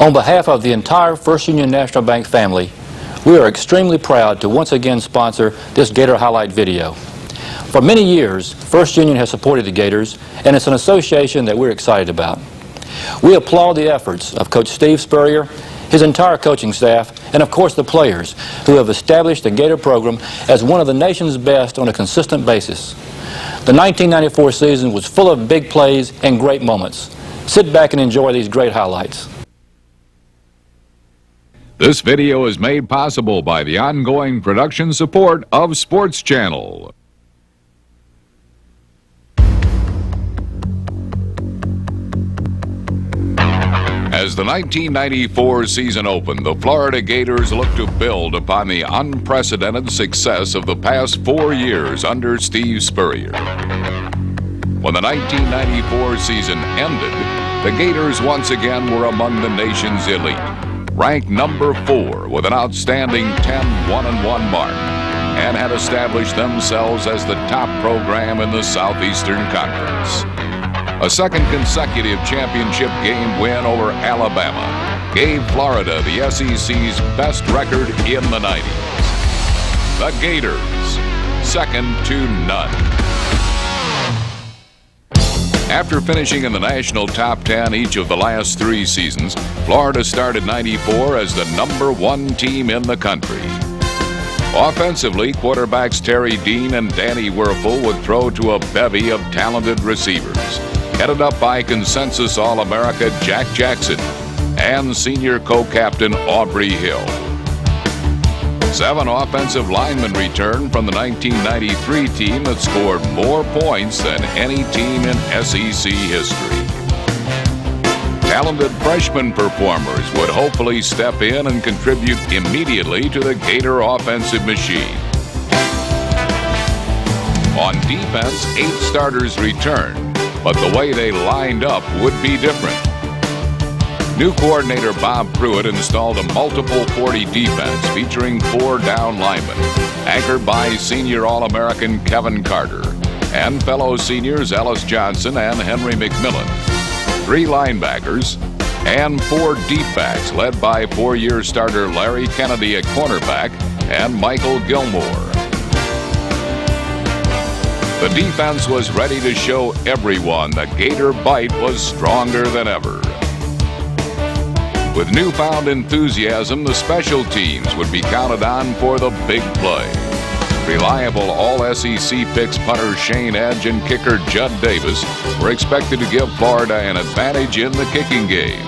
On behalf of the entire First Union National Bank family, we are extremely proud to once again sponsor this Gator Highlight video. For many years, First Union has supported the Gators, and it's an association that we're excited about. We applaud the efforts of Coach Steve Spurrier, his entire coaching staff, and of course the players who have established the Gator program as one of the nation's best on a consistent basis. The 1994 season was full of big plays and great moments. Sit back and enjoy these great highlights. This video is made possible by the ongoing production support of Sports Channel. As the 1994 season opened, the Florida Gators looked to build upon the unprecedented success of the past 4 years under Steve Spurrier. When the 1994 season ended, the Gators once again were among the nation's elite, ranked number 4 with an outstanding 10-1-1 mark, and had established themselves as the top program in the Southeastern Conference. A second consecutive championship game win over Alabama gave Florida the SEC's best record in the 90s. The Gators, second to none. After finishing in the national top 10 each of the last 3 seasons, Florida started '94 as the number 1 team in the country. Offensively, quarterbacks Terry Dean and Danny Werfel would throw to a bevy of talented receivers, headed up by consensus All-America Jack Jackson and senior co-captain Aubrey Hill. 7 offensive linemen returned from the 1993 team that scored more points than any team in SEC history. Talented freshman performers would hopefully step in and contribute immediately to the Gator offensive machine. On defense, 8 starters returned, but the way they lined up would be different. New coordinator Bob Pruitt installed a multiple 40 defense featuring 4 down linemen, anchored by senior All-American Kevin Carter and fellow seniors Ellis Johnson and Henry McMillan, 3 linebackers, and 4 deep backs led by 4-year starter Larry Kennedy at cornerback and Michael Gilmore. The defense was ready to show everyone the Gator bite was stronger than ever. With newfound enthusiasm, the special teams would be counted on for the big play. Reliable All-SEC picks punter Shane Edge and kicker Judd Davis were expected to give Florida an advantage in the kicking game.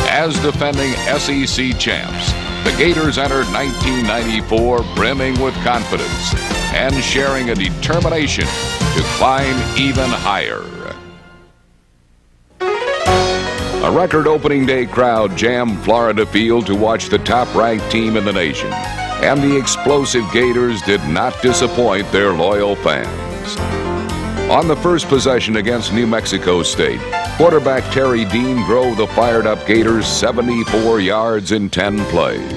As defending SEC champs, the Gators entered 1994 brimming with confidence and sharing a determination to climb even higher. A record opening day crowd jammed Florida Field to watch the top-ranked team in the nation, and the explosive Gators did not disappoint their loyal fans. On the first possession against New Mexico State, quarterback Terry Dean drove the fired-up Gators 74 yards in 10 plays.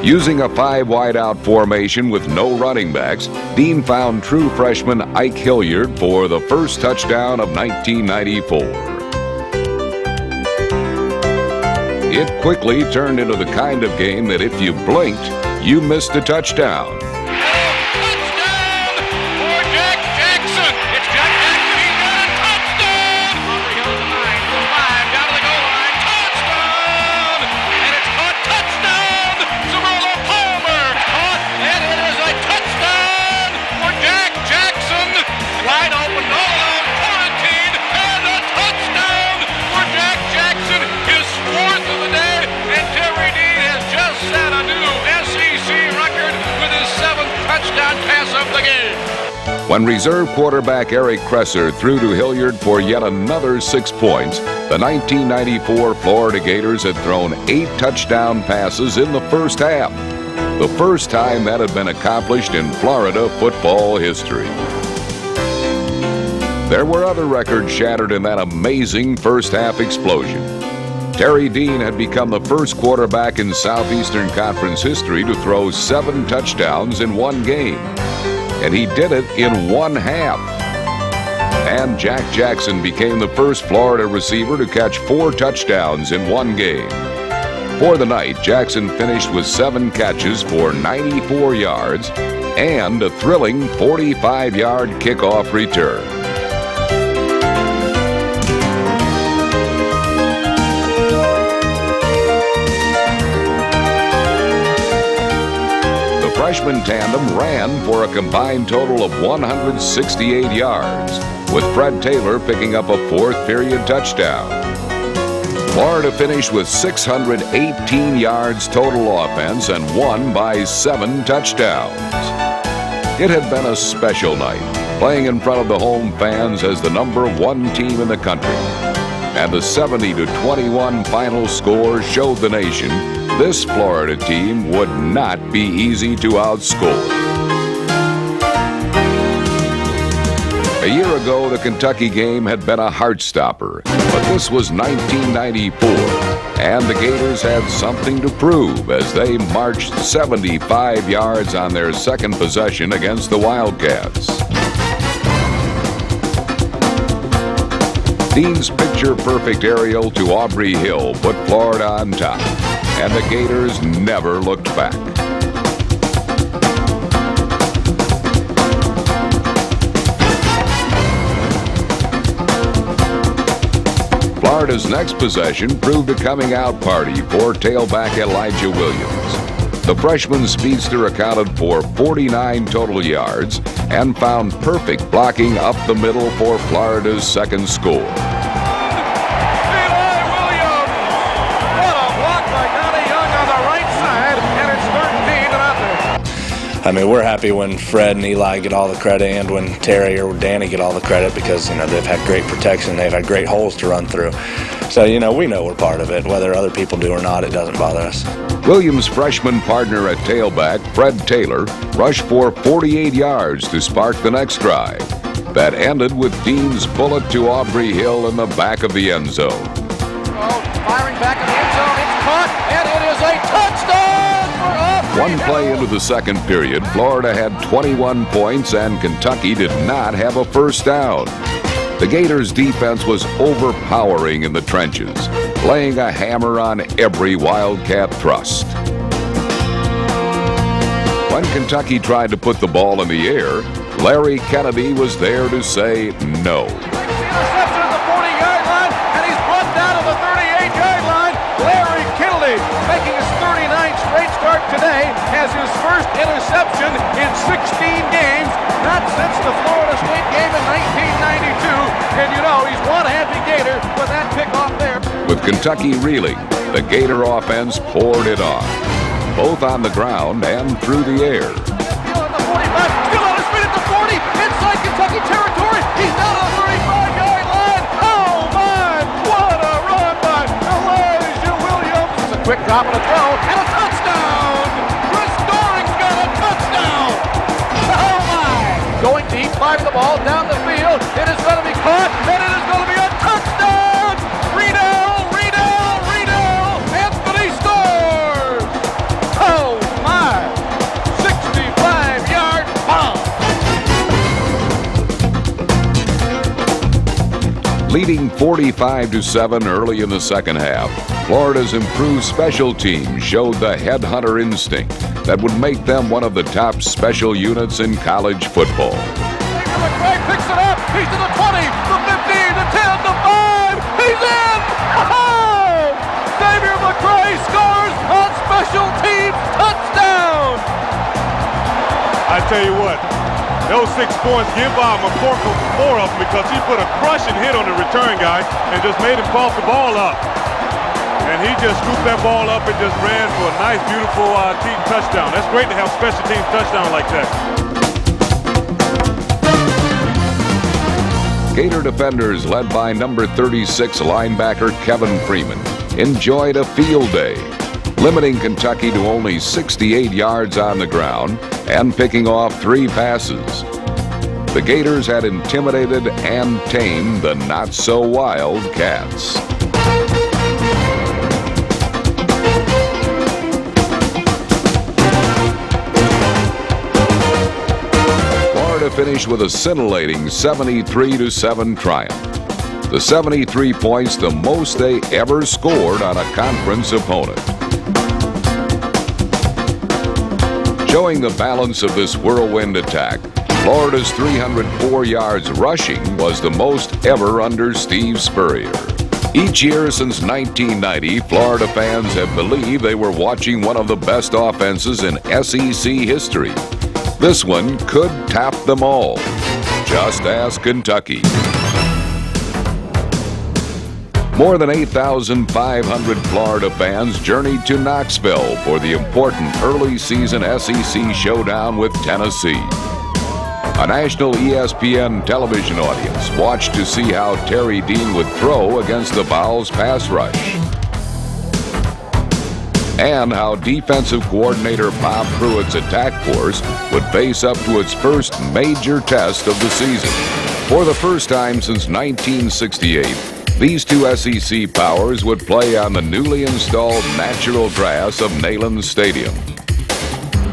Using a 5 wide-out formation with no running backs, Dean found true freshman Ike Hilliard for the first touchdown of 1994. It quickly turned into the kind of game that if you blinked, you missed a touchdown. Touchdown for Jack Jackson. It's Jack Jackson. He's got a touchdown. Aubrey Hill to the 9, to the 5, down to the goal line. Touchdown! And it's caught. Touchdown! Zamolo Palmer caught, and it is a touchdown for Jack Jackson. Wide open, all around quarantine, and a touchdown for Jack Jackson. His 4th of the day, and Terry Dean has just set a new SEC record with his 7th touchdown pass of the game. When reserve quarterback Eric Kresser threw to Hilliard for yet another 6 points, the 1994 Florida Gators had thrown 8 touchdown passes in the first half, the first time that had been accomplished in Florida football history. There were other records shattered in that amazing first-half explosion. Terry Dean had become the first quarterback in Southeastern Conference history to throw 7 touchdowns in one game, and he did it in one half. and Jack Jackson became the first Florida receiver to catch 4 touchdowns in one game. For the night, Jackson finished with 7 catches for 94 yards and a thrilling 45-yard kickoff return. The freshman tandem ran for a combined total of 168 yards, with Fred Taylor picking up a 4th-period touchdown. Florida finished with 618 yards total offense and won by 7 touchdowns. It had been a special night, playing in front of the home fans as the #1 team in the country. And the 70-21 final score showed the nation this Florida team would not be easy to outscore. A year ago, the Kentucky game had been a heart-stopper, but this was 1994, and the Gators had something to prove as they marched 75 yards on their second possession against the Wildcats. Dean's picture-perfect aerial to Aubrey Hill put Florida on top, and the Gators never looked back. Florida's next possession proved a coming-out party for tailback Elijah Williams. The freshman speedster accounted for 49 total yards and found perfect blocking up the middle for Florida's second score. Eli Williams! What a block by Donnie Young on the right side, and it's 13-0. I mean, we're happy when Fred and Eli get all the credit and when Terry or Danny get all the credit because, they've had great protection. They've had great holes to run through. So, we know we're part of it. Whether other people do or not, it doesn't bother us. Williams' freshman partner at tailback, Fred Taylor, rushed for 48 yards to spark the next drive. That ended with Dean's bullet to Aubrey Hill in the back of the end zone. Firing back in the end zone, it's caught, and it is a touchdown for Aubrey One play Hill. into the second period, Florida had 21 points and Kentucky did not have a first down. The Gators' defense was overpowering in the trenches, laying a hammer on every Wildcat thrust. When Kentucky tried to put the ball in the air, Larry Kennedy was there to say no. Interception at the 40-yard line, and he's brought down to the 38-yard line. Larry Kennedy, making his 39th straight start today, has his first interception in 16 games, not since the Florida State game in 1992. And he's one happy Gator with that pickoff there. With Kentucky reeling, the Gator offense poured it on, both on the ground and through the air. Still at the 45, still on his feet at the 40, inside Kentucky territory. He's down to the 35-yard line. Oh, my, what a run by Elijah Williams. It's a quick drop and a throw, and a touchdown. Chris Doring's got a touchdown. Oh, my. Going deep, firing the ball down the field. It is going to be caught, and it is going to be a touchdown. Riedel, Anthony scores. Oh, my. 65-yard bomb. Leading 45-7 early in the second half, Florida's improved special teams showed the headhunter instinct that would make them one of the top special units in college football. McCray picks it up. He's to the 20, the 15, the 10, the 5. He's in. Oh! Xavier McCray scores on special teams touchdown. I tell you what, those 6 points, give McCorkle 4 of them because he put a crushing hit on the return guy and just made him cough the ball up. And he just scooped that ball up and just ran for a nice, beautiful team touchdown. That's great to have special teams touchdown like that. Gator defenders, led by number 36 linebacker Kevin Freeman, enjoyed a field day, limiting Kentucky to only 68 yards on the ground and picking off 3 passes. The Gators had intimidated and tamed the not-so-wild Cats. finished with a scintillating 73-7 triumph. The 73 points, the most they ever scored on a conference opponent. Showing the balance of this whirlwind attack, Florida's 304 yards rushing was the most ever under Steve Spurrier. Each year since 1990, Florida fans have believed they were watching one of the best offenses in SEC history. This one could tap them all. Just ask Kentucky. More than 8,500 Florida fans journeyed to Knoxville for the important early season SEC showdown with Tennessee. A national ESPN television audience watched to see how Terry Dean would throw against the Vols' pass rush, and how defensive coordinator Bob Pruitt's attack force would face up to its first major test of the season. For the first time since 1968, these two SEC powers would play on the newly installed natural grass of Neyland Stadium.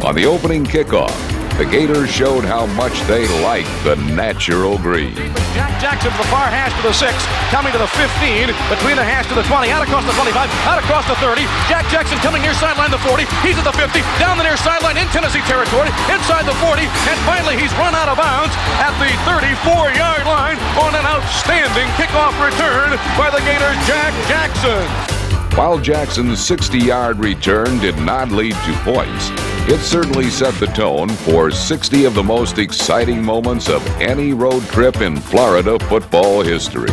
On the opening kickoff, the Gators showed how much they liked the natural green. Jack Jackson to the far hash to the 6, coming to the 15, between the hash to the 20, out across the 25, out across the 30. Jack Jackson coming near sideline the 40, he's at the 50, down the near sideline in Tennessee territory, inside the 40, and finally he's run out of bounds at the 34-yard line on an outstanding kickoff return by the Gators' Jack Jackson. While Jackson's 60-yard return did not lead to points, it certainly set the tone for 60 of the most exciting moments of any road trip in Florida football history.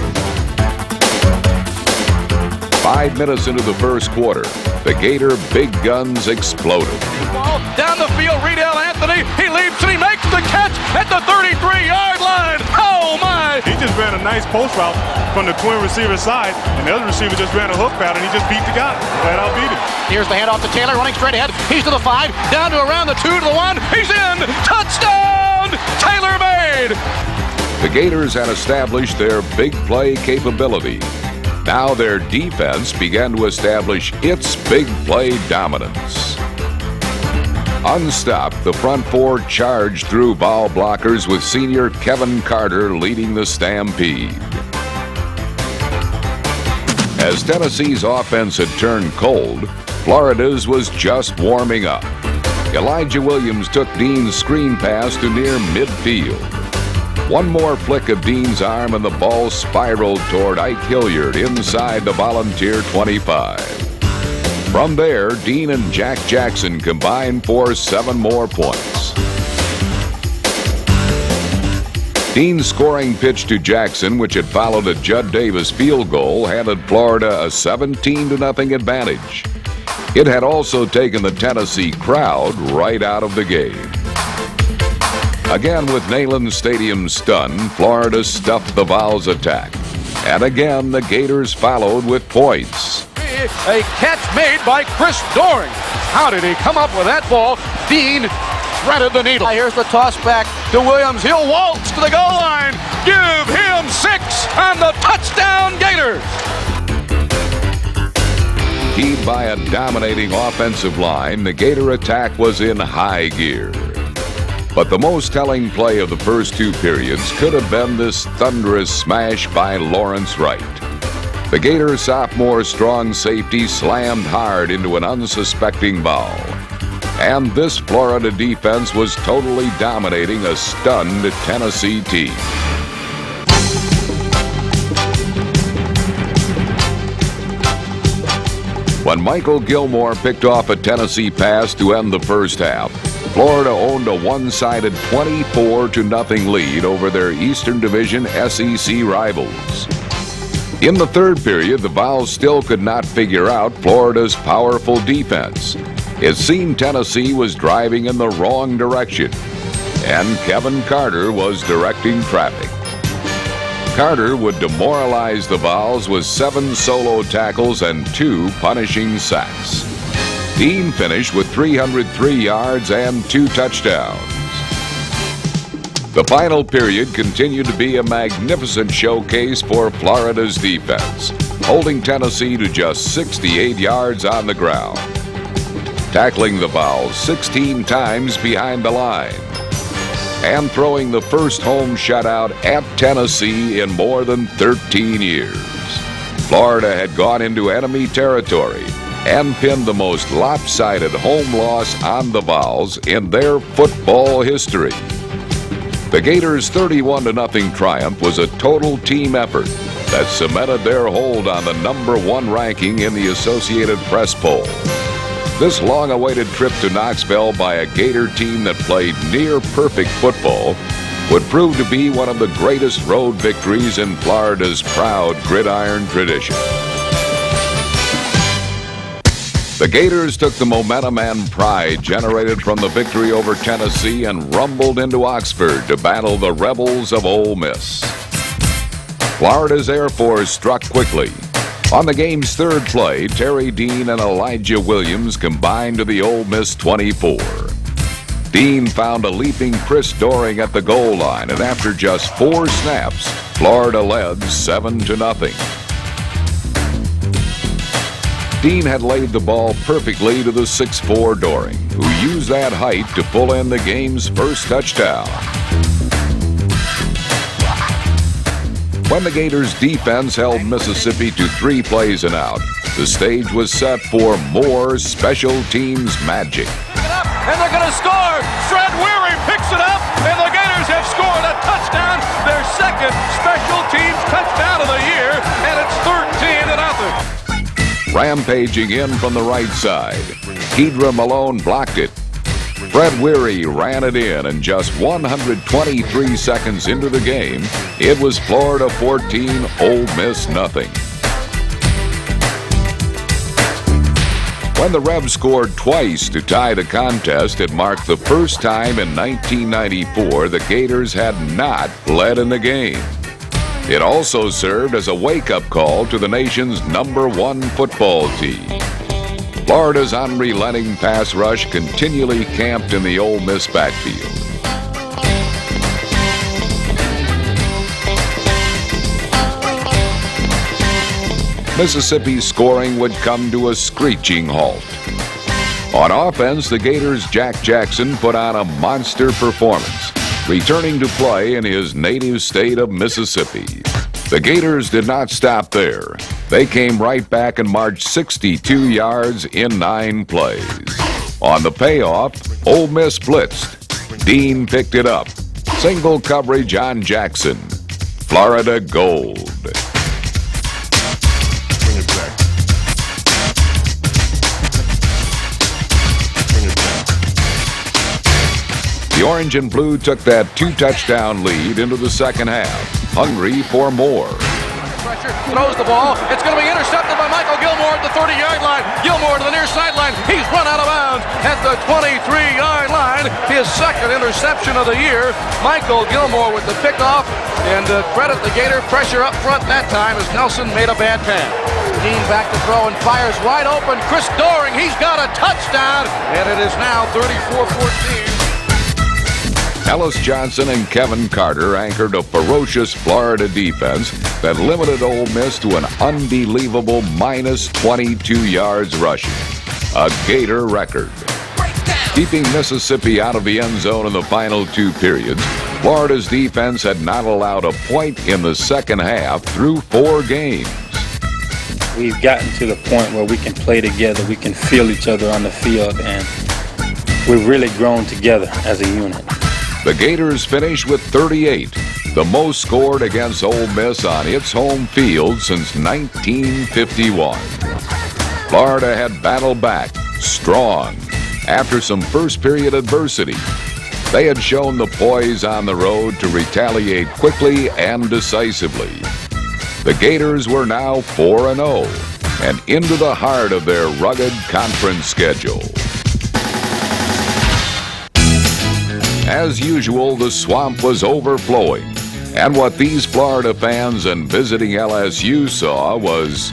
5 minutes into the first quarter, the Gator big guns exploded. Ball down the field, Riedel Anthony, he leaps and he makes the catch at the 33-yard line. Oh my! He just ran a nice post route from the twin receiver side, and the other receiver just ran a hook pattern. He just beat the guy. Flat out beat him. Here's the handoff to Taylor, running straight ahead. He's to the 5, down to around the 2 to the 1. He's in! Touchdown! Taylor made! The Gators had established their big play capability. Now their defense began to establish its big play dominance. Unstopped, the front four charged through ball blockers with senior Kevin Carter leading the stampede. As Tennessee's offense had turned cold, Florida's was just warming up. Elijah Williams took Dean's screen pass to near midfield. One more flick of Dean's arm and the ball spiraled toward Ike Hilliard inside the Volunteer 25. From there, Dean and Jack Jackson combined for 7 more points. Dean's scoring pitch to Jackson, which had followed a Judd Davis field goal, handed Florida a 17-0 advantage. It had also taken the Tennessee crowd right out of the game. Again, with Neyland Stadium stunned, Florida stuffed the Vols' attack. And again, the Gators followed with points. A catch made by Chris Doring. How did he come up with that ball? Dean threaded the needle. Here's the toss back to Williams. He'll waltz to the goal line. Give him 6 on the touchdown Gators. Keyed by a dominating offensive line, the Gator attack was in high gear. But the most telling play of the first 2 periods could have been this thunderous smash by Lawrence Wright. The Gator sophomore strong safety slammed hard into an unsuspecting ball. And this Florida defense was totally dominating a stunned Tennessee team. When Michael Gilmore picked off a Tennessee pass to end the first half, Florida owned a one-sided 24-0 lead over their Eastern Division SEC rivals. In the third period, the Vols still could not figure out Florida's powerful defense. It seemed Tennessee was driving in the wrong direction, and Kevin Carter was directing traffic. Carter would demoralize the Vols with 7 solo tackles and 2 punishing sacks. Dean finished with 303 yards and 2 touchdowns. The final period continued to be a magnificent showcase for Florida's defense, holding Tennessee to just 68 yards on the ground, tackling the Vols 16 times behind the line, and throwing the first home shutout at Tennessee in more than 13 years. Florida had gone into enemy territory and pinned the most lopsided home loss on the Vols in their football history. The Gators' 31-0 triumph was a total team effort that cemented their hold on the #1 ranking in the Associated Press poll. This long-awaited trip to Knoxville by a Gator team that played near-perfect football would prove to be one of the greatest road victories in Florida's proud gridiron tradition. The Gators took the momentum and pride generated from the victory over Tennessee and rumbled into Oxford to battle the Rebels of Ole Miss. Florida's Air Force struck quickly. On the game's third play, Terry Dean and Elijah Williams combined to the Ole Miss 24. Dean found a leaping Chris Doring at the goal line, and after just 4 snaps, Florida led 7-0. Dean had laid the ball perfectly to the 6'4" Doring, who used that height to pull in the game's first touchdown. When the Gators' defense held Mississippi to 3 plays and out, the stage was set for more special teams magic. And they're going to score. Fred Weary picks it up, and the Gators have scored a touchdown, their second special teams touchdown of the year, and it's 13-0. Rampaging in from the right side, Kedra Malone blocked it. Fred Weary ran it in, and just 123 seconds into the game, it was Florida 14, Ole Miss nothing. When the Rebs scored twice to tie the contest, it marked the first time in 1994 the Gators had not led in the game. It also served as a wake-up call to the nation's #1 football team. Florida's unrelenting pass rush continually camped in the Ole Miss backfield. Mississippi's scoring would come to a screeching halt. On offense, the Gators' Jack Jackson put on a monster performance, returning to play in his native state of Mississippi. The Gators did not stop there. They came right back and marched 62 yards in 9 plays. On the payoff, Ole Miss blitzed. Dean picked it up. Single coverage on Jackson. Florida gold. Bring it back. Bring it back. The orange and blue took that 2-touchdown lead into the second half, hungry for more. Pressure, throws the ball. It's going to be intercepted by Michael Gilmore at the 30-yard line. Gilmore to the near sideline. He's run out of bounds at the 23-yard line. His second interception of the year. Michael Gilmore with the pickoff. And credit the Gator pressure up front that time as Nelson made a bad pass. Dean back to throw and fires wide open. Chris Doring, he's got a touchdown. And it is now 34-14. Ellis Johnson and Kevin Carter anchored a ferocious Florida defense that limited Ole Miss to an unbelievable minus 22 yards rushing, a Gator record. Keeping Mississippi out of the end zone in the final 2 periods, Florida's defense had not allowed a point in the second half through 4 games. We've gotten to the point where we can play together, we can feel each other on the field, and we've really grown together as a unit. The Gators finished with 38, the most scored against Ole Miss on its home field since 1951. Florida had battled back strong after some first-period adversity. They had shown the poise on the road to retaliate quickly and decisively. The Gators were now 4-0 and into the heart of their rugged conference schedule. As usual, the swamp was overflowing, and what these Florida fans and visiting LSU saw was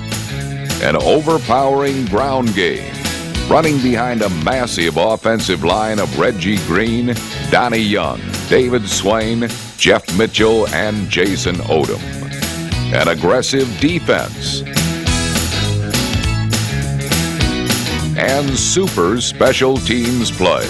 an overpowering ground game, running behind a massive offensive line of Reggie Green, Donnie Young, David Swain, Jeff Mitchell, and Jason Odom. An aggressive defense, and super special teams play.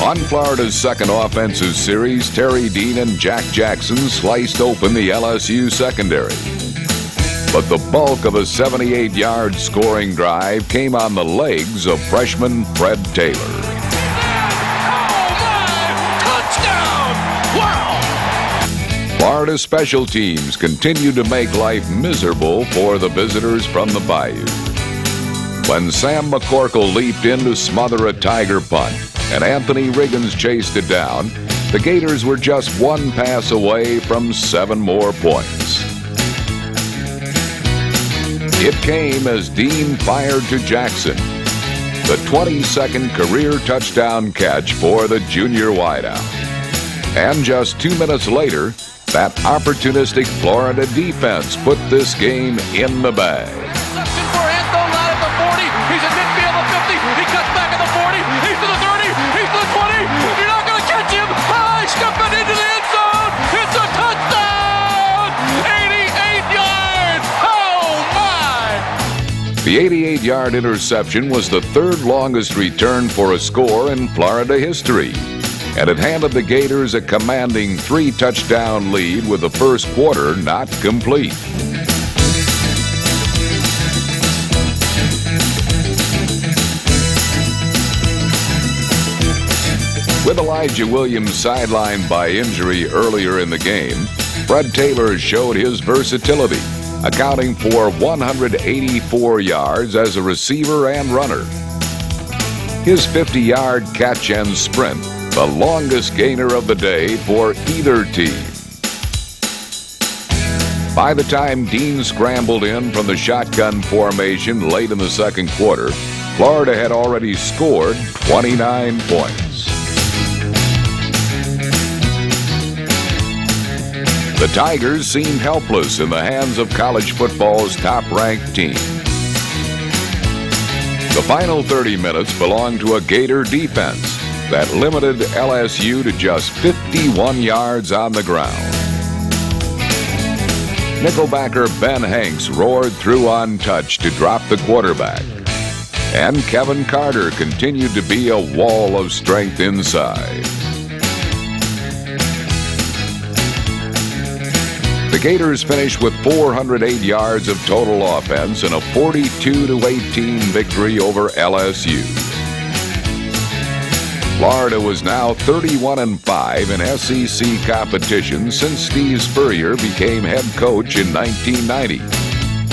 On Florida's second offensive series, Terry Dean and Jack Jackson sliced open the LSU secondary. But the bulk of a 78-yard scoring drive came on the legs of freshman Fred Taylor. Touchdown! Wow! Florida special teams continued to make life miserable for the visitors from the Bayou. When Sam McCorkle leaped in to smother a Tiger punt and Anthony Riggins chased it down, the Gators were just one pass away from 7 more points. It came as Dean fired to Jackson, the 22nd career touchdown catch for the junior wideout. And just 2 minutes later, that opportunistic Florida defense put this game in the bag. Reception for Anthony out at the 40. He's in midfield of 50. He cuts back at the 40. He's to the 30. He's to the 20. You're not going to catch him. High, stepping into the end zone. It's a touchdown! 88 yards! Oh, my! The 88-yard interception was the third longest return for a score in Florida history, and it handed the Gators a commanding 3-touchdown lead with the first quarter not complete. With Elijah Williams sidelined by injury earlier in the game, Fred Taylor showed his versatility, accounting for 184 yards as a receiver and runner. His 50-yard catch and sprint, the longest gainer of the day for either team. By the time Dean scrambled in from the shotgun formation late in the second quarter, Florida had already scored 29 points. The Tigers seemed helpless in the hands of college football's top-ranked team. The final 30 minutes belonged to a Gator defense that limited LSU to just 51 yards on the ground. Nickelbacker Ben Hanks roared through untouched to drop the quarterback, and Kevin Carter continued to be a wall of strength inside. The Gators finished with 408 yards of total offense and a 42-18 victory over LSU. Florida was now 31-5 in SEC competition since Steve Spurrier became head coach in 1990,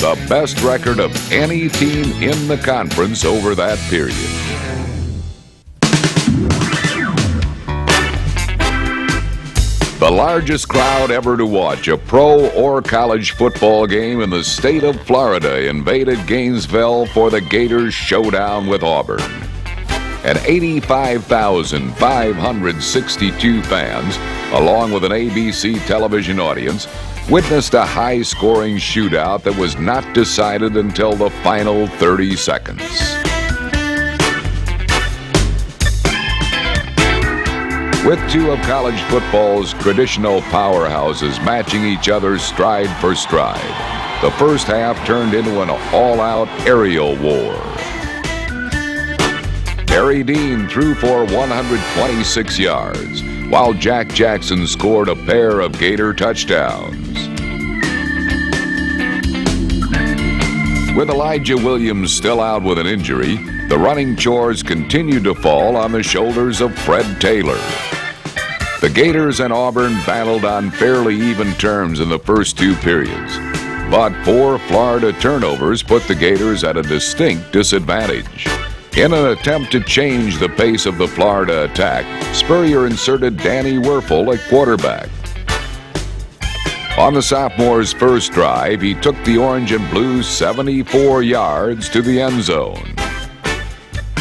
the best record of any team in the conference over that period. The largest crowd ever to watch a pro or college football game in the state of Florida invaded Gainesville for the Gators showdown with Auburn. And 85,562 fans, along with an ABC television audience, witnessed a high-scoring shootout that was not decided until the final 30 seconds. With two of college football's traditional powerhouses matching each other stride for stride, the first half turned into an all-out aerial war. Terry Dean threw for 126 yards, while Jack Jackson scored a pair of Gator touchdowns. With Elijah Williams still out with an injury, the running chores continued to fall on the shoulders of Fred Taylor. The Gators and Auburn battled on fairly even terms in the first two periods, but 4 Florida turnovers put the Gators at a distinct disadvantage. In an attempt to change the pace of the Florida attack, Spurrier inserted Danny Werfel at quarterback. On the sophomore's first drive, he took the orange and blue 74 yards to the end zone.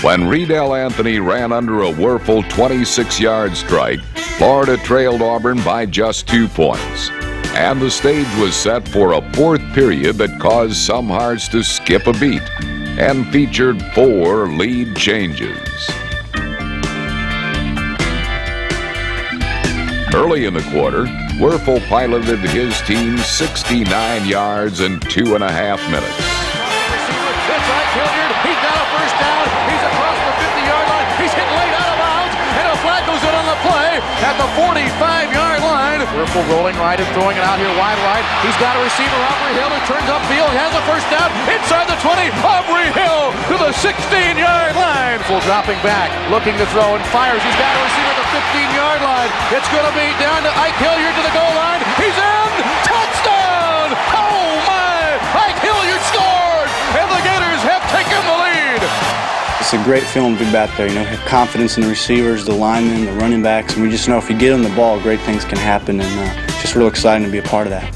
When Riedel Anthony ran under a Werfel 26-yard strike, Florida trailed Auburn by just 2 points, and the stage was set for a fourth period that caused some hearts to skip a beat and featured 4 lead changes. Early in the quarter, Werfel piloted his team 69 yards in 2.5 minutes. That's right, Hilliard. He's got a first down. He's across the 50-yard line. He's hit late out of bounds. And a flag Werfel rolling right and throwing it out here wide right. He's got a receiver, Aubrey Hill, who turns upfield, has a first down, inside the 20, Aubrey Hill to the 16-yard line. Full dropping back, looking to throw and fires. He's got a receiver at the 15-yard line. It's going to be down to Ike Hilliard to the goal line. He's in! Touchdown! Oh my! Ike Hilliard scored! And the Gators have taken the lead! It's a great feeling to be back there, have confidence in the receivers, the linemen, the running backs, and we just know if you get them the ball, great things can happen, and it's just real exciting to be a part of that.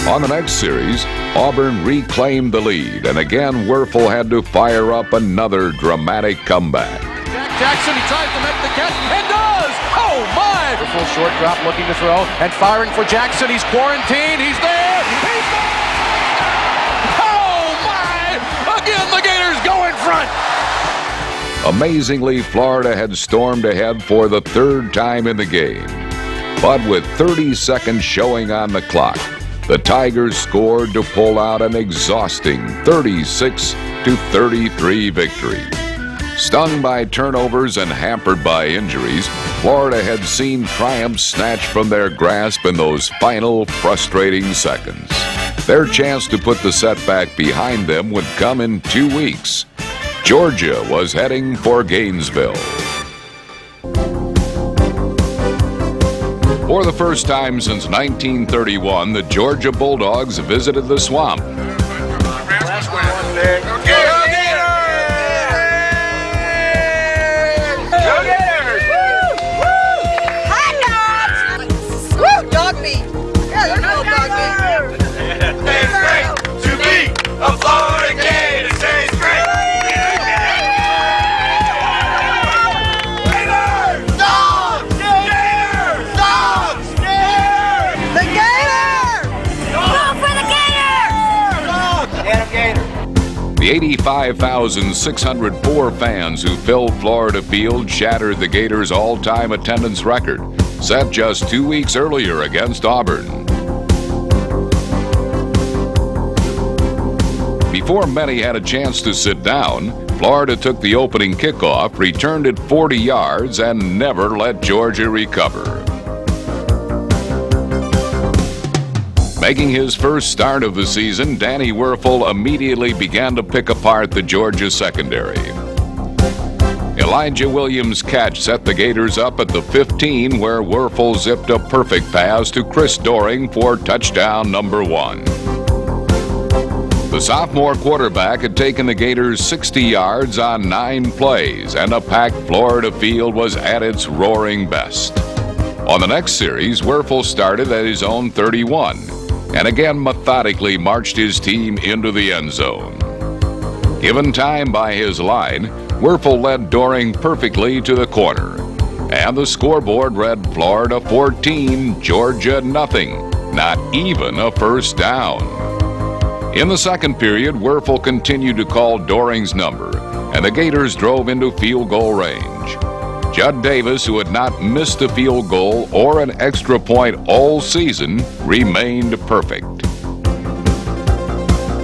On the next series, Auburn reclaimed the lead, and again Werfel had to fire up another dramatic comeback. Jackson, he tries to make the catch, and does! Oh my! Full short drop, looking to throw, and firing for Jackson. He's quarantined, he's there! He's there! Again, the Gators go in front. Amazingly, Florida had stormed ahead for the third time in the game. But with 30 seconds showing on the clock, the Tigers scored to pull out an exhausting 36-33 victory. Stung by turnovers and hampered by injuries, Florida had seen triumph snatched from their grasp in those final frustrating seconds. Their chance to put the setback behind them would come in 2 weeks. Georgia was heading for Gainesville. For the first time since 1931, the Georgia Bulldogs visited the Swamp. A Florida Gator stays great. Gators! Dogs! Gators! Dogs! Gators! The Gators! Go for the Gators! Dogs! The 85,604 fans who filled Florida Field shattered the Gators' all-time attendance record, set just 2 weeks earlier against Auburn. Before many had a chance to sit down, Florida took the opening kickoff, returned it 40 yards, and never let Georgia recover. Making his first start of the season, Danny Werfel immediately began to pick apart the Georgia secondary. Elijah Williams' catch set the Gators up at the 15, where Werfel zipped a perfect pass to Chris Doring for touchdown number 1. The sophomore quarterback had taken the Gators 60 yards on 9 plays, and a packed Florida field was at its roaring best. On the next series, Werfel started at his own 31, and again methodically marched his team into the end zone. Given time by his line, Werfel led Doring perfectly to the corner, and the scoreboard read Florida 14, Georgia nothing, not even a first down. In the second period, Werfel continued to call Doring's number, and the Gators drove into field goal range. Judd Davis, who had not missed a field goal or an extra point all season, remained perfect.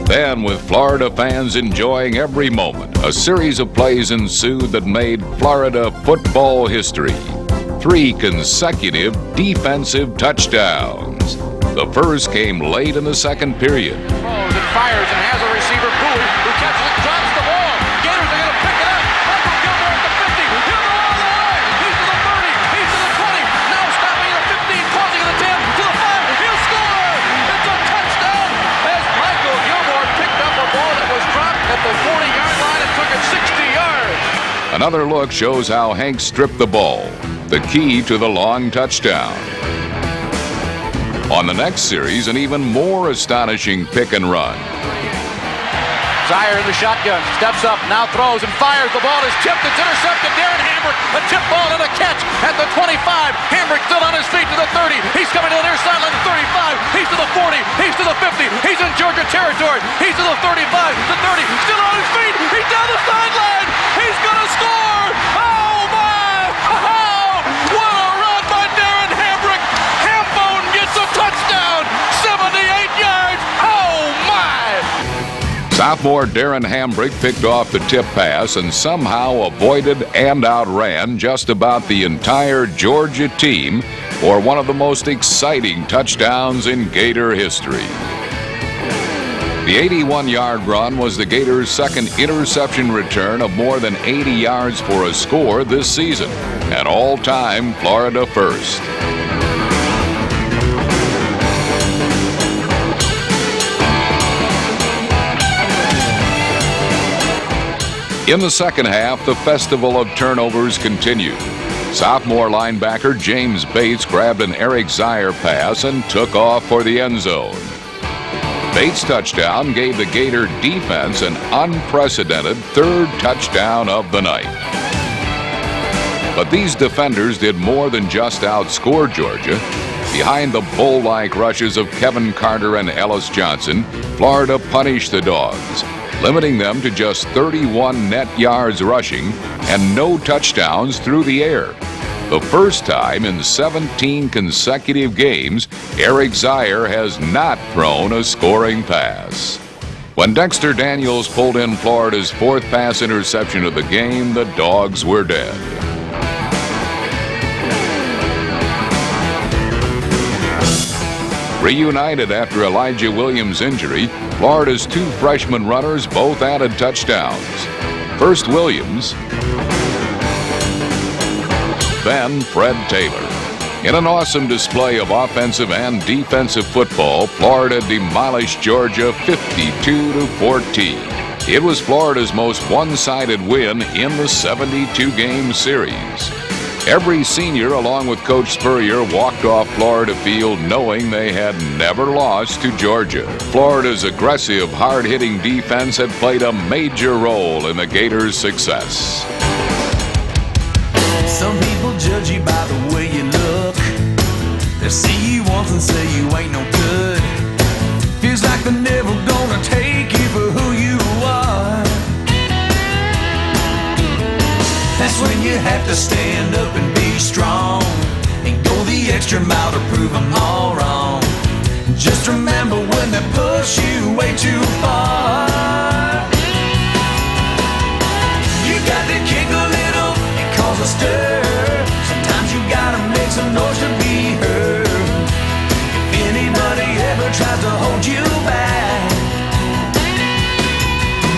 Then, with Florida fans enjoying every moment, a series of plays ensued that made Florida football history. 3 consecutive defensive touchdowns. The first came late in the second period. Throws and fires and has a receiver, Bowie, who catches it, drops the ball. Gators are going to pick it up. Michael Gilmore at the 50. He'll go all the way. He's to the 30. He's to the 20. Now stopping at the 15, crossing at the 10, to the 5. He'll score. It's a touchdown as Michael Gilmore picked up a ball that was dropped at the 40-yard line and took it 60 yards. Another look shows how Hank stripped the ball, the key to the long touchdown. On the next series, an even more astonishing pick and run. Zier in the shotgun, steps up, now throws and fires. The ball is tipped, it's intercepted. Darren Hambrick, a tip ball and a catch at the 25. Hambrick still on his feet to the 30. He's coming to the near sideline, the 35. He's to the 40. He's to the 50. He's in Georgia territory. He's to the 35, the 30. Still on his feet. He's down the sideline. He's going to score. Oh my! Oh, what a run by Darren Hambrick. Hambone gets a touchdown. 78 yards. Oh my! Sophomore Darren Hambrick picked off the tip pass and somehow avoided and outran just about the entire Georgia team for one of the most exciting touchdowns in Gator history. The 81-yard run was the Gators' second interception return of more than 80 yards for a score this season, an all-time Florida first. In the second half, the festival of turnovers continued. Sophomore linebacker James Bates grabbed an Eric Zier pass and took off for the end zone. Bates' touchdown gave the Gator defense an unprecedented third touchdown of the night. But these defenders did more than just outscore Georgia. Behind the bull-like rushes of Kevin Carter and Ellis Johnson, Florida punished the Dogs, limiting them to just 31 net yards rushing and no touchdowns through the air. The first time in 17 consecutive games, Eric Zier has not thrown a scoring pass. When Dexter Daniels pulled in Florida's fourth pass interception of the game, the Dogs were dead. Reunited after Elijah Williams' injury, Florida's two freshman runners both added touchdowns. First Williams, then Fred Taylor. In an awesome display of offensive and defensive football, Florida demolished Georgia 52-14. It was Florida's most one-sided win in the 72-game series. Every senior, along with Coach Spurrier, walked off Florida Field knowing they had never lost to Georgia. Florida's aggressive, hard-hitting defense had played a major role in the Gators' success. Some people judge you by the way you look. They see you once and say you ain't no good. Feels like they're never gonna take you for who you are. That's when you have to stand up and be strong and go the extra mile to prove them all wrong. Just remember when they push you way too far, you got to kick a little and cause a stir. Sometimes you gotta make some noise to be heard. If anybody ever tries to hold you back,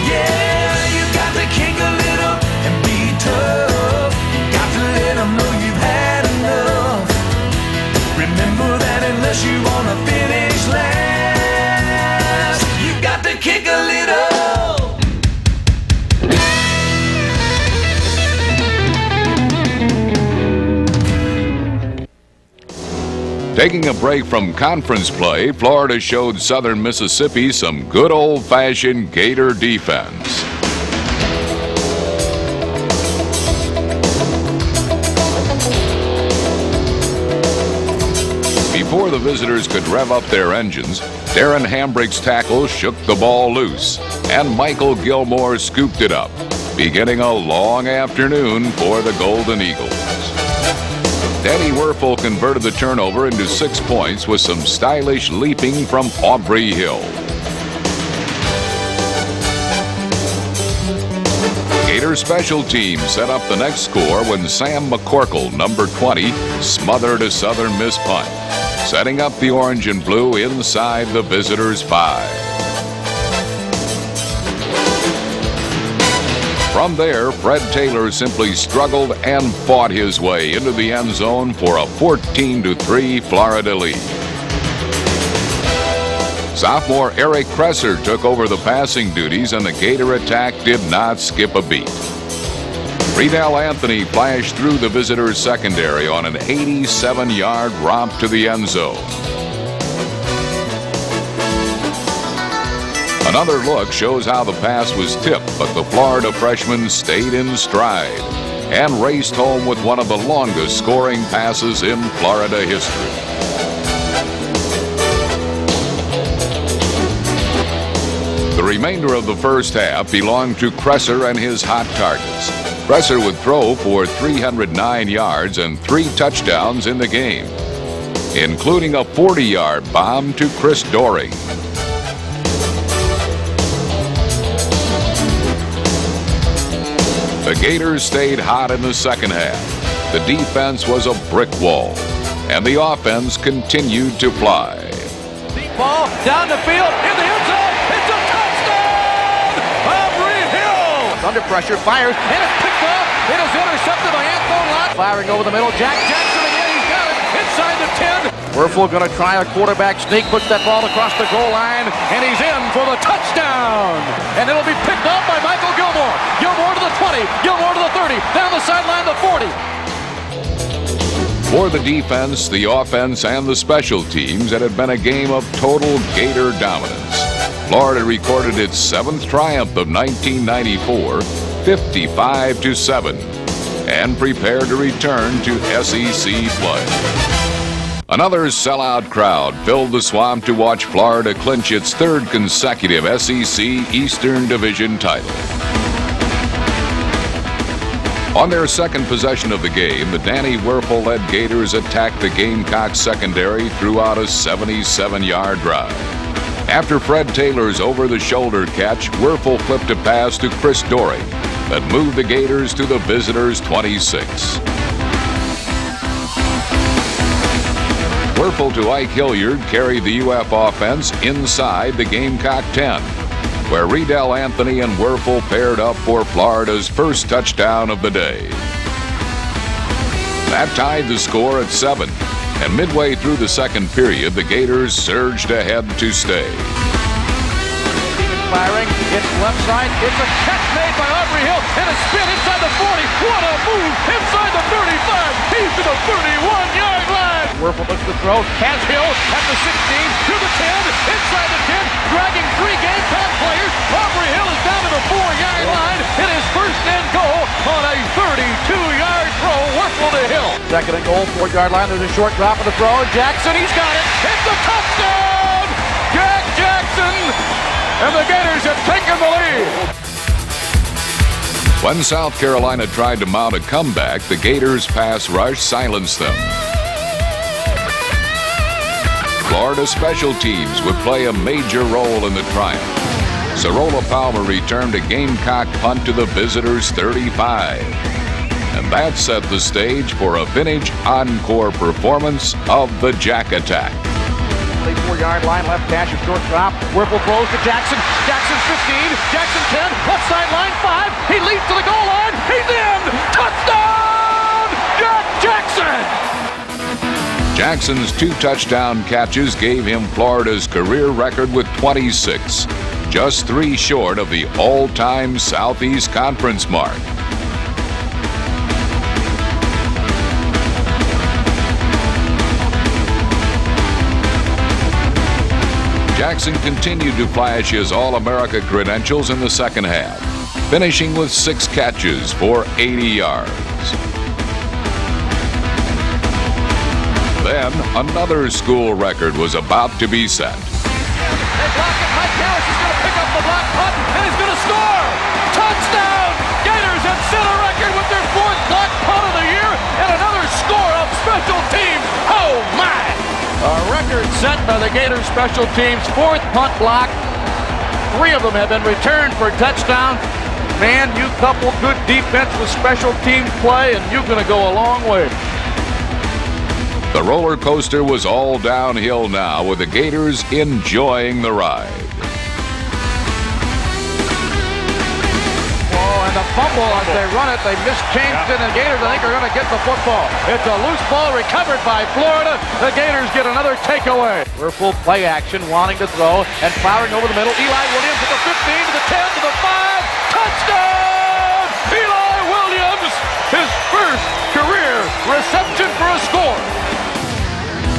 yeah, you got to kick a little and be tough. You got to let them know you've had enough. Remember that unless you wanna finish last, you got to kick a little. Taking a break from conference play, Florida showed Southern Mississippi some good old-fashioned Gator defense. Before the visitors could rev up their engines, Darren Hambrick's tackle shook the ball loose, and Michael Gilmore scooped it up, beginning a long afternoon for the Golden Eagles. Danny Werfel converted the turnover into 6 points with some stylish leaping from Aubrey Hill. Gator special teams set up the next score when Sam McCorkle, number 20, smothered a Southern Miss punt, setting up the orange and blue inside the visitors' 5. From there, Fred Taylor simply struggled and fought his way into the end zone for a 14-3 Florida lead. Sophomore Eric Kresser took over the passing duties, and the Gator attack did not skip a beat. Riedel Anthony flashed through the visitors' secondary on an 87-yard romp to the end zone. Another look shows how the pass was tipped, but the Florida freshman stayed in stride and raced home with one of the longest scoring passes in Florida history. The remainder of the first half belonged to Kresser and his hot targets. Kresser would throw for 309 yards and 3 touchdowns in the game, including a 40-yard bomb to Chris Doring. The Gators stayed hot in the second half. The defense was a brick wall, and the offense continued to fly. Deep ball down the field in the end zone. It's a touchdown! Aubrey Hill under pressure, fires, and it's picked up. It is intercepted by Anthony Lott. Firing over the middle. Jack Jackson again. He's got it inside the 10. Werfel going to try a quarterback sneak, puts that ball across the goal line, and he's in for the touchdown. And it'll be picked up by Michael Gilmore. Gilmore to the 20, Gilmore to the 30, down the sideline to 40. For the defense, the offense, and the special teams, it had been a game of total Gator dominance. Florida recorded its 7th triumph of 1994, 55-7, and prepared to return to SEC play. Another sellout crowd filled the Swamp to watch Florida clinch its 3rd consecutive SEC Eastern Division title. On their second possession of the game, the Danny Werfel-led Gators attacked the Gamecock secondary throughout a 77-yard drive. After Fred Taylor's over-the-shoulder catch, Werfel flipped a pass to Chris Doring that moved the Gators to the visitors' 26. Werfel to Ike Hilliard carried the UF offense inside the Gamecock 10, where Riedel Anthony and Werfel paired up for Florida's first touchdown of the day. That tied the score at 7, and midway through the second period, the Gators surged ahead to stay. Firing, it's left side, it's a catch made by Aubrey Hill, and a spin inside the 40. What a move! Inside the 35, he's to the 31-yard line. Werfel looks to throw, has Hill at the 16, to the 10, inside the 10, dragging 3 Gamecock players. Aubrey Hill is down to the 4-yard line. It is first and goal on a 32-yard throw. Werfel to Hill. Second and goal, 4-yard line. There's a short drop of the throw. Jackson, he's got it. It's a touchdown! Jack Jackson! And the Gators have taken the lead. When South Carolina tried to mount a comeback, the Gators' pass rush silenced them. Florida special teams would play a major role in the triumph. Sarola Palmer returned a Gamecock punt to the visitors' 35. And that set the stage for a vintage encore performance of the Jack Attack. 4-yard line, left dash, a short drop. Werfel throws to Jackson. Jackson 15, Jackson 10, left sideline 5. He leaps to the goal line. He's in! Touchdown! Jack Jackson! Jackson's 2 touchdown catches gave him Florida's career record with 26, just 3 short of the all-time Southeast Conference mark. Jackson continued to flash his All-America credentials in the second half, finishing with 6 catches for 80 yards. Then another school record was about to be set. They block it. Mike Harris is going to pick up the block punt, and he's going to score. Touchdown! Gators have set a record with their 4th block punt of the year, and another score of special teams. Oh my! A record set by the Gators special teams, 4th punt block. 3 of them have been returned for touchdowns. Man, you couple good defense with special teams play, and you're going to go a long way. The roller coaster was all downhill now, with the Gators enjoying the ride. And the fumble as they run it, they mischanged it, and the Gators, I think, are going to get the football. It's a loose ball recovered by Florida. The Gators get another takeaway. Werfel play action, wanting to throw, and firing over the middle. Eli Williams at the 15, to the 10, to the 5. Touchdown! Eli Williams, his first career reception for a score.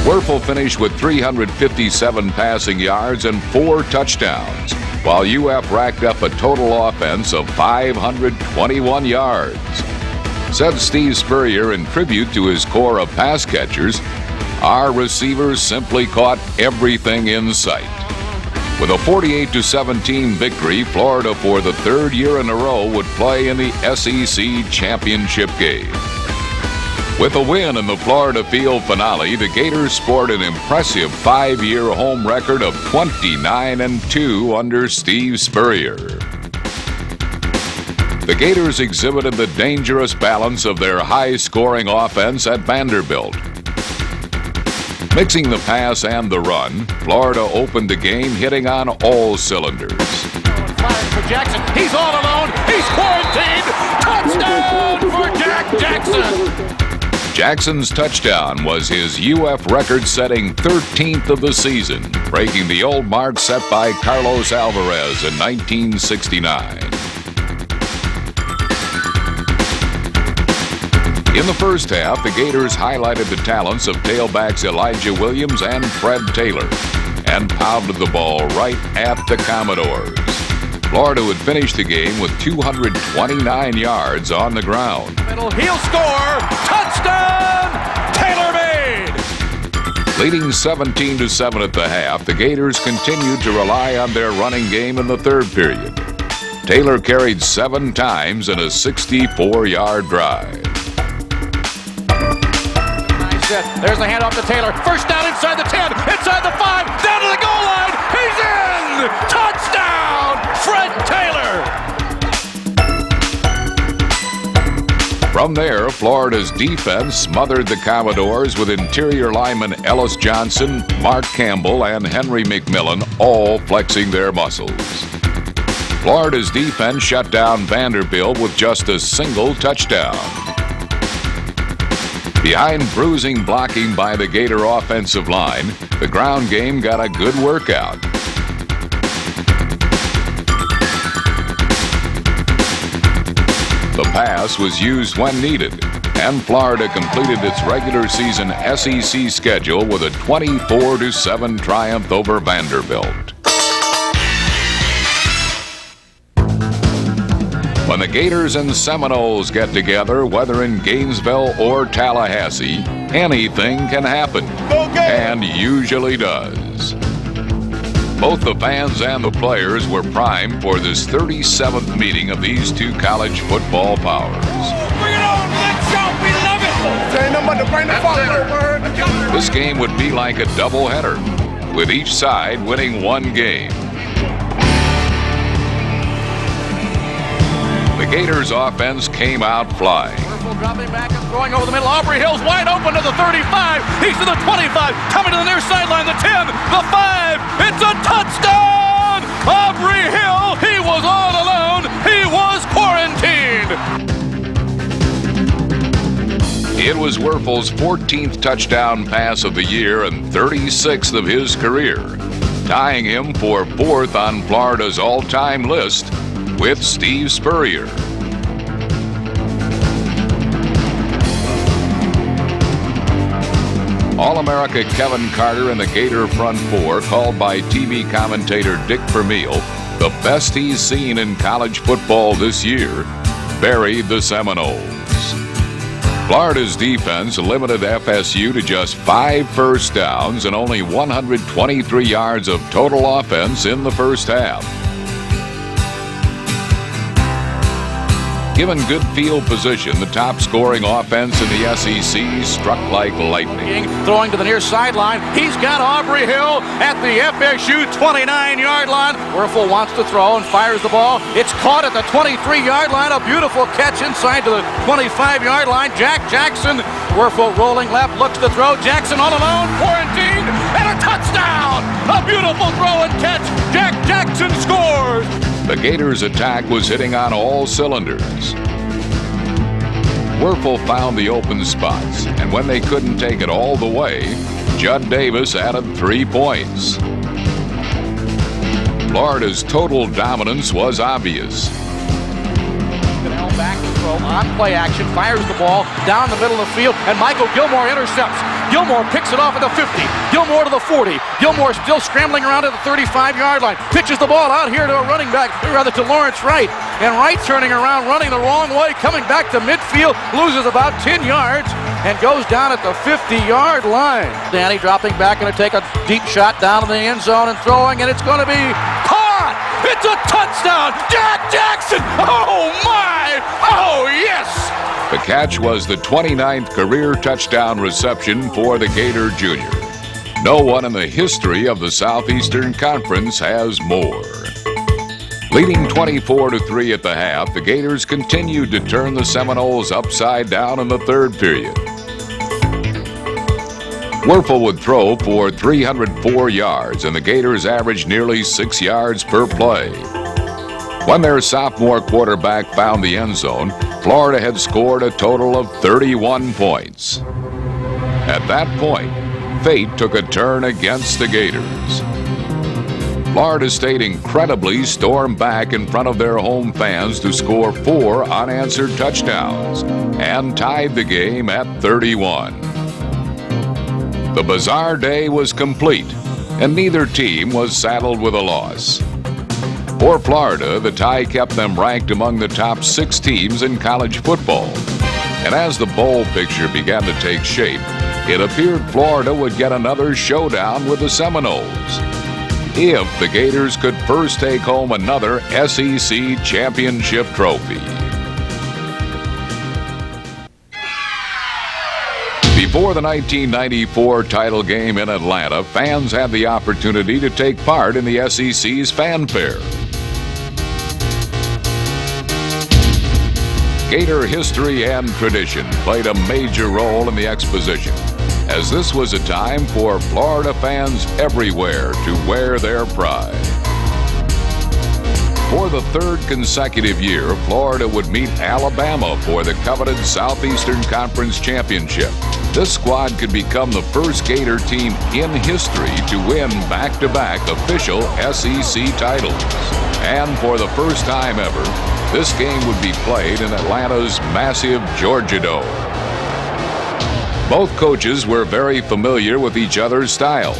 Werfel finished with 357 passing yards and 4 touchdowns, while UF racked up a total offense of 521 yards. Said Steve Spurrier in tribute to his core of pass catchers, "Our receivers simply caught everything in sight." With a 48-17 victory, Florida for the 3rd year in a row would play in the SEC championship game. With a win in the Florida Field finale, the Gators sport an impressive 5-year home record of 29-2 under Steve Spurrier. The Gators exhibited the dangerous balance of their high-scoring offense at Vanderbilt. Mixing the pass and the run, Florida opened the game hitting on all cylinders. Firing for Jackson. He's all alone. He's quarantined. Touchdown for Jack Jackson. Jackson's touchdown was his UF record-setting 13th of the season, breaking the old mark set by Carlos Alvarez in 1969. In the first half, the Gators highlighted the talents of tailbacks Elijah Williams and Fred Taylor and pounded the ball right at the Commodores. Florida would finish the game with 229 yards on the ground. He'll score. Touchdown! Taylor made! Leading 17-7 at the half, the Gators continued to rely on their running game in the third period. Taylor carried 7 times in a 64-yard drive. There's the handoff to Taylor. First down inside the 10, inside the 5, down to the goal line. He's in! Touchdown! Fred Taylor! From there, Florida's defense smothered the Commodores with interior linemen Ellis Johnson, Mark Campbell, and Henry McMillan all flexing their muscles. Florida's defense shut down Vanderbilt with just a single touchdown. Behind bruising blocking by the Gator offensive line, the ground game got a good workout. The pass was used when needed, and Florida completed its regular season SEC schedule with a 24-7 triumph over Vanderbilt. When the Gators and Seminoles get together, whether in Gainesville or Tallahassee, anything can happen, and usually does. Both the fans and the players were primed for this 37th meeting of these two college football powers. Bring it on! Let's go! We love it! Ain't nothing but to bring the football, bird. This game would be like a doubleheader, with each side winning one game. The Gators' offense came out flying. Dropping back and throwing over the middle. Aubrey Hill's wide open to the 35. He's to the 25. Coming to the near sideline. The 10. The 5. It's a touchdown! Aubrey Hill. He was all alone. He was quarantined. It was Werfel's 14th touchdown pass of the year and 36th of his career, tying him for 4th on Florida's all-time list with Steve Spurrier. All-America Kevin Carter and the Gator front four, called by TV commentator Dick Vermeil the best he's seen in college football this year, buried the Seminoles. Florida's defense limited FSU to just 5 first downs and only 123 yards of total offense in the first half. Given good field position, the top-scoring offense in the SEC struck like lightning. Throwing to the near sideline. He's got Aubrey Hill at the FSU 29-yard line. Werfel wants to throw and fires the ball. It's caught at the 23-yard line. A beautiful catch inside to the 25-yard line. Jack Jackson. Werfel rolling left, looks to throw. Jackson all alone, quarantined, and a touchdown! A beautiful throw and catch. Jack Jackson scores. The Gators' attack was hitting on all cylinders. Werfel found the open spots, and when they couldn't take it all the way, Judd Davis added 3 points. Florida's total dominance was obvious. Back to throw on play action, fires the ball down the middle of the field, and Michael Gilmore intercepts. Gilmore picks it off at the 50. Gilmore to the 40. Gilmore still scrambling around at the 35-yard line. Pitches the ball out here to a running back, rather to Lawrence Wright. And Wright turning around, running the wrong way, coming back to midfield, loses about 10 yards, and goes down at the 50-yard line. Danny dropping back, going to take a deep shot down in the end zone and throwing, and it's going to be caught! It's a touchdown! Jack Jackson! Oh, my! Oh, yes! The catch was the 29th career touchdown reception for the Gator Junior. No one in the history of the Southeastern Conference has more. Leading 24-3 at the half, the Gators continued to turn the Seminoles upside down in the third period. Werfel would throw for 304 yards, and the Gators averaged nearly 6 yards per play. When their sophomore quarterback found the end zone, Florida had scored a total of 31 points. At that point, fate took a turn against the Gators. Florida State incredibly stormed back in front of their home fans to score 4 unanswered touchdowns and tied the game at 31. The bizarre day was complete, and neither team was saddled with a loss. For Florida, the tie kept them ranked among the top 6 teams in college football. And as the bowl picture began to take shape, it appeared Florida would get another showdown with the Seminoles if the Gators could first take home another SEC championship trophy. Before the 1994 title game in Atlanta, fans had the opportunity to take part in the SEC's fanfare. Gator history and tradition played a major role in the exposition, as this was a time for Florida fans everywhere to wear their pride. For the third consecutive year, Florida would meet Alabama for the coveted Southeastern Conference Championship. This squad could become the first Gator team in history to win back-to-back official SEC titles. And for the first time ever, this game would be played in Atlanta's massive Georgia Dome. Both coaches were very familiar with each other's style.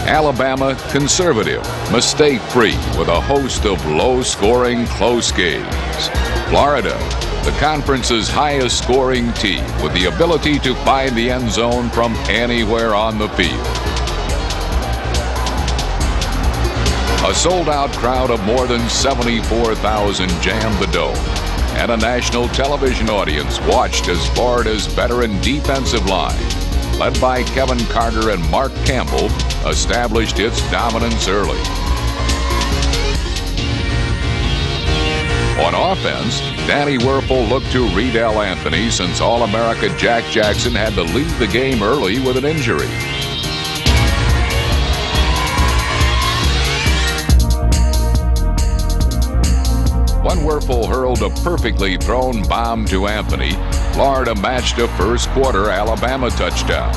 Alabama, conservative, mistake-free, with a host of low-scoring close games. Florida, the conference's highest-scoring team, with the ability to find the end zone from anywhere on the field. A sold-out crowd of more than 74,000 jammed the dome, and a national television audience watched as Florida's veteran defensive line, led by Kevin Carter and Mark Campbell, established its dominance early. On offense, Danny Werfel looked to Riedel Anthony since All-America Jack Jackson had to leave the game early with an injury. When Werfel hurled a perfectly thrown bomb to Anthony, Florida matched a first-quarter Alabama touchdown.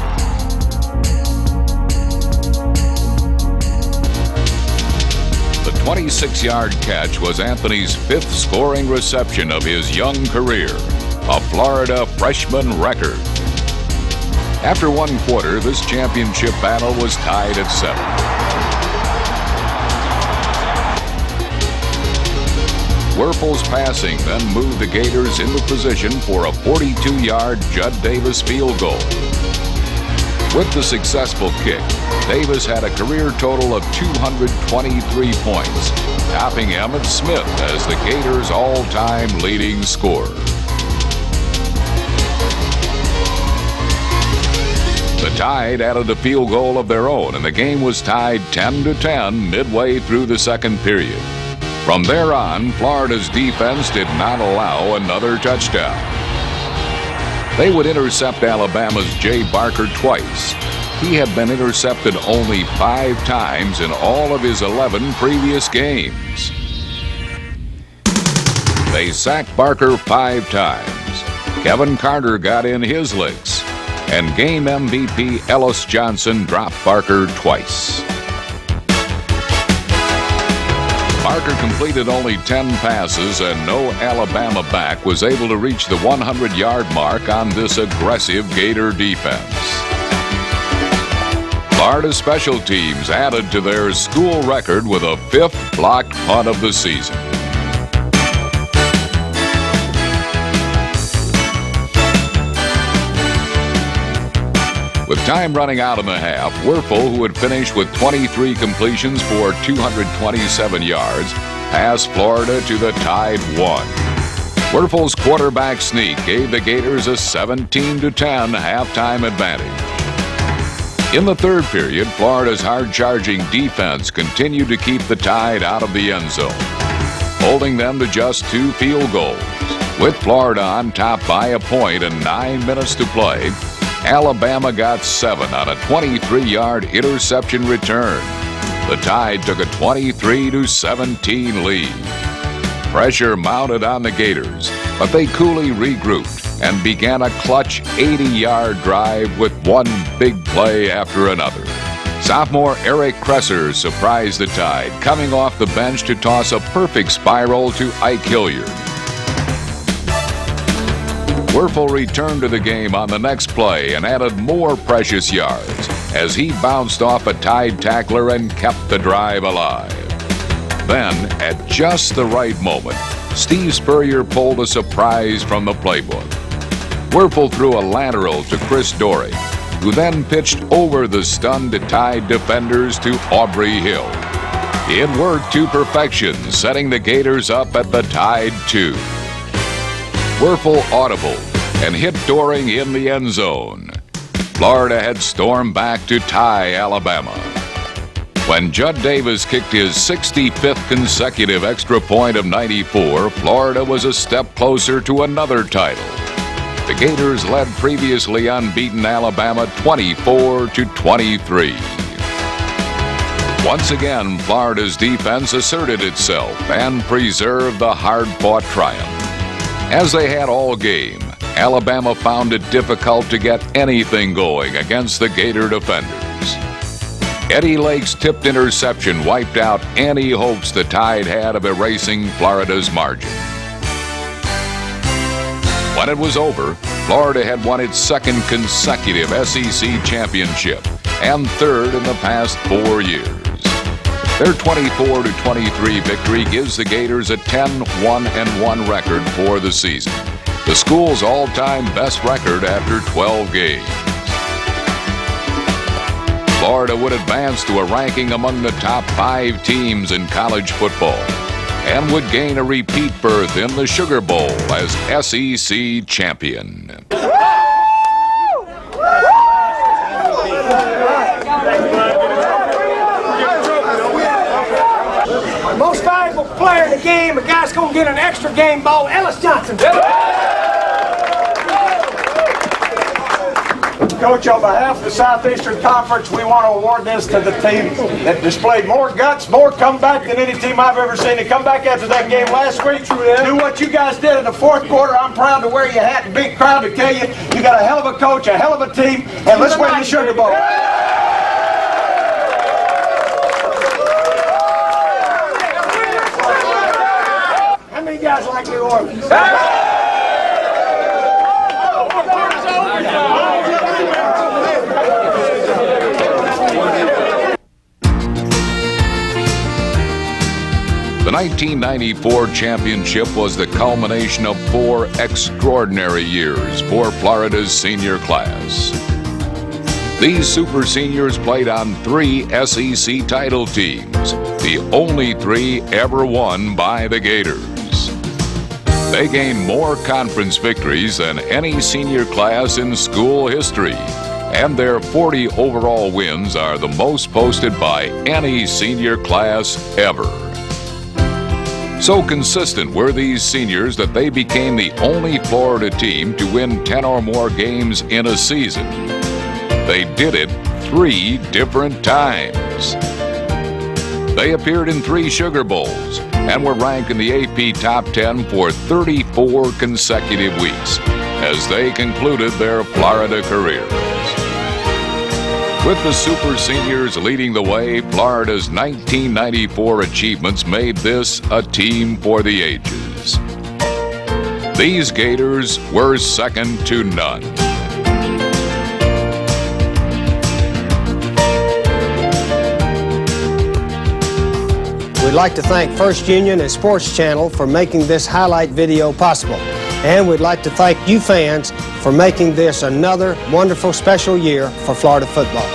The 26-yard catch was Anthony's 5th scoring reception of his young career, a Florida freshman record. After one quarter, this championship battle was tied at 7. Werfel's passing then moved the Gators into position for a 42-yard Judd Davis field goal. With the successful kick, Davis had a career total of 223 points, topping Emmitt Smith as the Gators' all-time leading scorer. The Tide added a field goal of their own, and the game was tied 10-10 midway through the second period. From there on, Florida's defense did not allow another touchdown. They would intercept Alabama's Jay Barker twice. He had been intercepted only 5 times in all of his 11 previous games. They sacked Barker 5 times. Kevin Carter got in his licks, and game MVP Ellis Johnson dropped Barker twice. Barker completed only 10 passes, and no Alabama back was able to reach the 100-yard mark on this aggressive Gator defense. Florida special teams added to their school record with a 5th blocked punt of the season. With time running out in the half, Werfel, who had finished with 23 completions for 227 yards, passed Florida to the Tide 1. Werfel's quarterback sneak gave the Gators a 17-10 halftime advantage. In the third period, Florida's hard-charging defense continued to keep the Tide out of the end zone. holding them to just 2 field goals. With Florida on top by a point and 9 minutes to play, Alabama got 7 on a 23-yard interception return. The Tide took a 23-17 lead. Pressure mounted on the Gators, but they coolly regrouped and began a clutch 80-yard drive with one big play after another. Sophomore Eric Kresser surprised the Tide, coming off the bench to toss a perfect spiral to Ike Hilliard. Werfel returned to the game on the next play and added more precious yards as he bounced off a Tide tackler and kept the drive alive. Then, at just the right moment, Steve Spurrier pulled a surprise from the playbook. Werfel threw a lateral to Chris Dory, who then pitched over the stunned Tide defenders to Aubrey Hill. It worked to perfection, setting the Gators up at the Tide 2. Werfel audible and hit Doring in the end zone. Florida had stormed back to tie Alabama. When Judd Davis kicked his 65th consecutive extra point of 94, Florida was a step closer to another title. The Gators led previously unbeaten Alabama 24-23. Once again, Florida's defense asserted itself and preserved the hard-fought triumph. As they had all game, Alabama found it difficult to get anything going against the Gator defenders. Eddie Lake's tipped interception wiped out any hopes the Tide had of erasing Florida's margin. When it was over, Florida had won its second consecutive SEC championship and third in the past 4 years. Their 24-23 victory gives the Gators a 10-1-1 record for the season, the school's all-time best record after 12 games. Florida would advance to a ranking among the top 5 teams in college football and would gain a repeat berth in the Sugar Bowl as SEC champion. Most valuable player in the game, a guy's going to get an extra game ball, Ellis Johnson. Coach, on behalf of the Southeastern Conference, we want to award this to the team that displayed more guts, more comeback than any team I've ever seen. To come back after that game last week, do what you guys did in the fourth quarter. I'm proud to wear your hat and big crowd to tell you, you got a hell of a coach, a hell of a team, and let's win the Sugar Bowl. How many guys like New Orleans? The 1994 championship was the culmination of 4 extraordinary years for Florida's senior class. These super seniors played on 3 SEC title teams, the only 3 ever won by the Gators. They gained more conference victories than any senior class in school history, and their 40 overall wins are the most posted by any senior class ever. So consistent were these seniors that they became the only Florida team to win 10 or more games in a season. They did it 3 different times. They appeared in 3 Sugar Bowls and were ranked in the AP Top 10 for 34 consecutive weeks as they concluded their Florida careers. With the Super Seniors leading the way, Florida's 1994 achievements made this a team for the ages. These Gators were second to none. We'd like to thank First Union and Sports Channel for making this highlight video possible. And we'd like to thank you fans for making this another wonderful special year for Florida football.